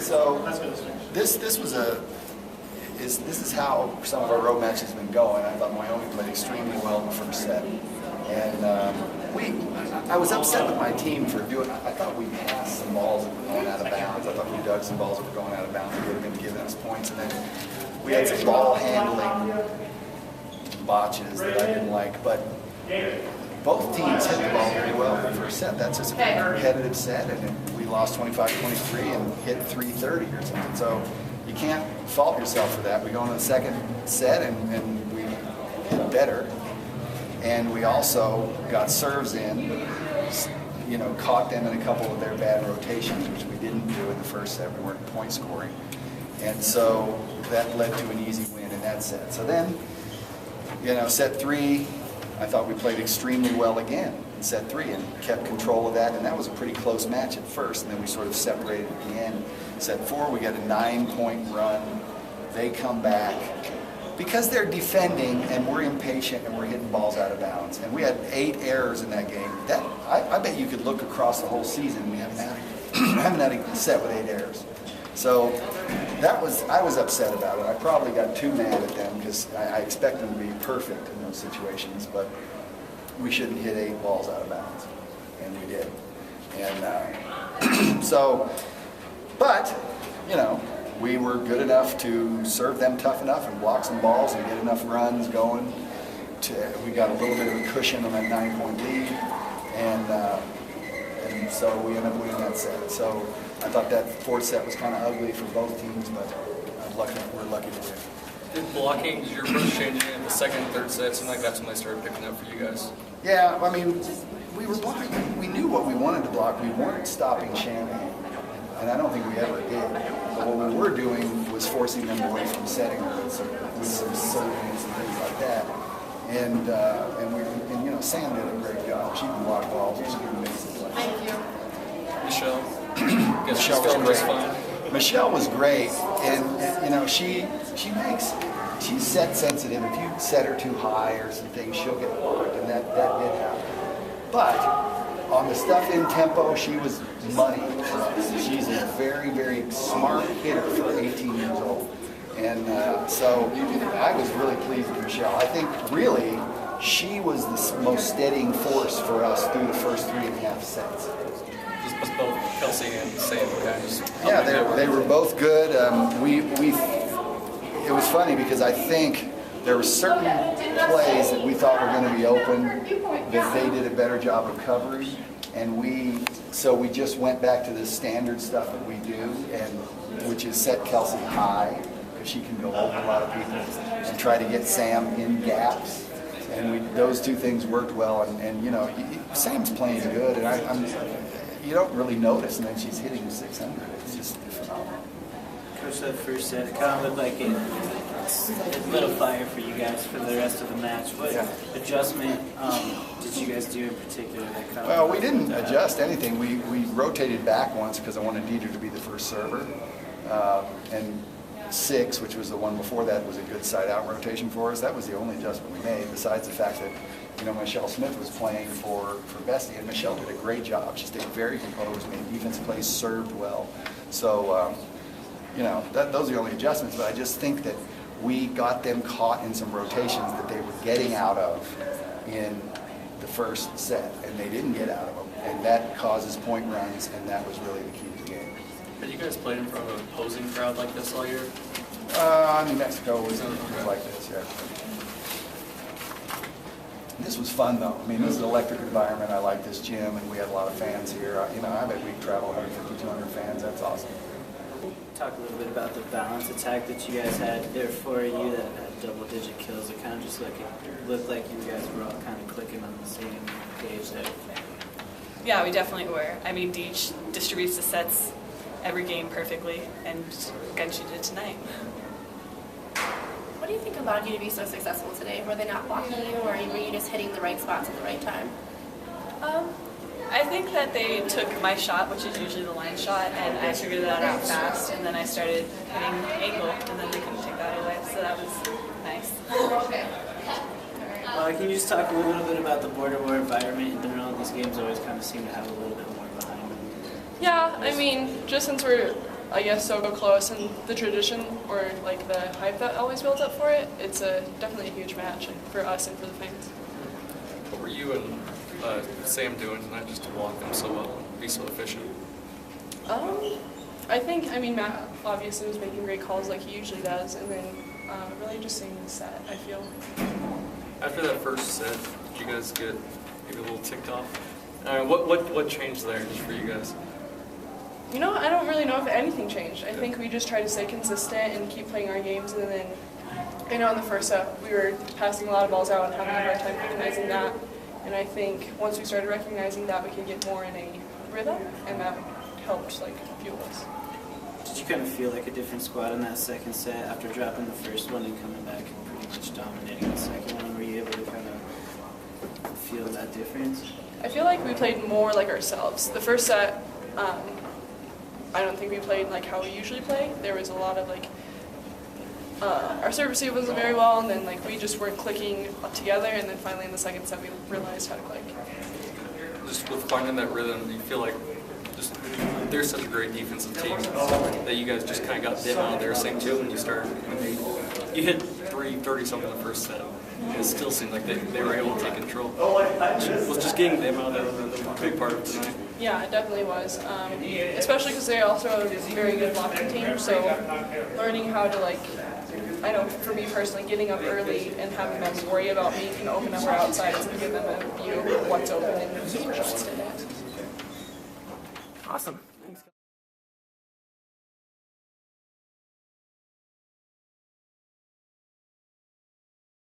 So this is how some of our road matches have been going. I thought Wyoming played extremely well in the first set, and I was upset with my team for doing. I thought we passed some balls that were going out of bounds. I thought we dug some balls that were going out of bounds that would have been giving us points, and then we had some ball handling botches that I didn't like, but. Both teams hit the ball very well in the first set. That's just a competitive set, and we lost 25-23 and hit 330 or something. So you can't fault yourself for that. We go into the second set and we hit better, and we also got serves in. Caught them in a couple of their bad rotations, which we didn't do in the first set. We weren't point scoring, and so that led to an easy win in that set. So then, set 3. I thought we played extremely well again in set 3 and kept control of that, and that was a pretty close match at first, and then we sort of separated at the end. Set 4, we got a 9-point run. They come back. Because they're defending and we're impatient and we're hitting balls out of bounds, and we had 8 errors in that game. That I bet you could look across the whole season and we haven't had a set with 8 errors. So I was upset about it. I probably got too mad at them because I expect them to be perfect in those situations, but we shouldn't hit 8 balls out of bounds, and we did. And we were good enough to serve them tough enough and block some balls and get enough runs going. We got a little bit of a cushion on that 9-point lead, and so we ended up winning that set. So I thought that fourth set was kind of ugly for both teams, but we're lucky to win. Did your approach changing in the second and third sets, and that's when they started picking up for you guys? Yeah, I mean, we were blocking. We knew what we wanted to block. We weren't stopping Shanahan, and I don't think we ever did. But what we were doing was forcing them away from setting her with some servings and things like that. And Sam did a great job. She can block balls. She's an amazing player. Thank you. Michelle. Michelle was great. Michelle was great, and she's set sensitive. If you set her too high or some things, she'll get blocked, and that did happen. But on the stuff in tempo, she was money for us. She's a very, very smart hitter for 18 years old, and so I was really pleased with Michelle. I think really she was the most steadying force for us through the first 3.5 sets. Just both Kelsey and Sam kind of. Yeah, they were both good. It was funny because I think there were certain plays that we thought were going to be open that they did a better job of covering, and we just went back to the standard stuff that we do, and which is set Kelsey high because she can go over a lot of people and try to get Sam in gaps. And those two things worked well, and Sam's playing good, and you don't really notice, and then she's hitting 600. It's just phenomenal. Coach, that first set, it kind of looked like it lit a fire for you guys for the rest of the match. What adjustment did you guys do in particular? Well, we didn't adjust anything. We rotated back once because I wanted Deidre to be the first server, and 6, which was the one before that, was a good side-out rotation for us. That was the only adjustment we made, besides the fact that Michelle Smith was playing for Bestie, and Michelle did a great job. She stayed very composed, made defensive plays, served well. So, those are the only adjustments, but I just think that we got them caught in some rotations that they were getting out of in the first set, and they didn't get out of them, and that causes point runs, and that was really the key to the game. Have you guys played in front of an opposing crowd like this all year? New Mexico was like this, yeah. This was fun, though. I mean, this is an electric environment. I like this gym, and we had a lot of fans here. I bet we travel 150, 200 fans. That's awesome. Talk a little bit about the balance attack that you guys had there for you that had double-digit kills. It kind of just looked like you guys were all kind of clicking on the same page there. Yeah, we definitely were. I mean, Deej distributes the sets every game perfectly, and again, she did tonight. What do you think allowed you to be so successful today? Were they not blocking you, or were you just hitting the right spots at the right time? I think that they took my shot, which is usually the line shot, and I figured that out fast, and then I started hitting angle, and then they couldn't take that away, so that was nice. Can you just talk a little bit about the border war environment in general? These games always kind of seem to have a little bit more behind them. Yeah, I mean, just since we're I guess, so close, and the tradition or like the hype that always builds up for it, it's definitely a huge match for us and for the fans. What were you and Sam doing tonight just to block them so well and be so efficient? I mean, Matt obviously was making great calls like he usually does, and then really just seeing the set, I feel. After that first set, did you guys get maybe a little ticked off? What changed there just for you guys? You know, I don't really know if anything changed. I think we just try to stay consistent and keep playing our games, and then, I know in the first set we were passing a lot of balls out and having a hard time recognizing that, and I think once we started recognizing that, we could get more in a rhythm, and that helped like fuel us. Did you kind of feel like a different squad in that second set after dropping the first one and coming back and pretty much dominating the second one? Were you able to kind of feel that difference? I feel like we played more like ourselves. The first set, I don't think we played like how we usually play. There was a lot of like, our service wasn't very well, and then like we just weren't clicking up together, and then finally in the second set we realized how to click. Just with finding that rhythm, do you feel like just they're such a great defensive team that you guys just kind of got them out of their same too when you started? You hit 330-something in the first set. It still seemed like they were able to take control. Was just getting them out of there a big part of tonight? Yeah, it definitely was. Especially because they're also a very good blocking team, so learning how to like, I know for me personally, getting up early and having them worry about me can open up our outsides and give them a view of what's open and shots to net. Awesome.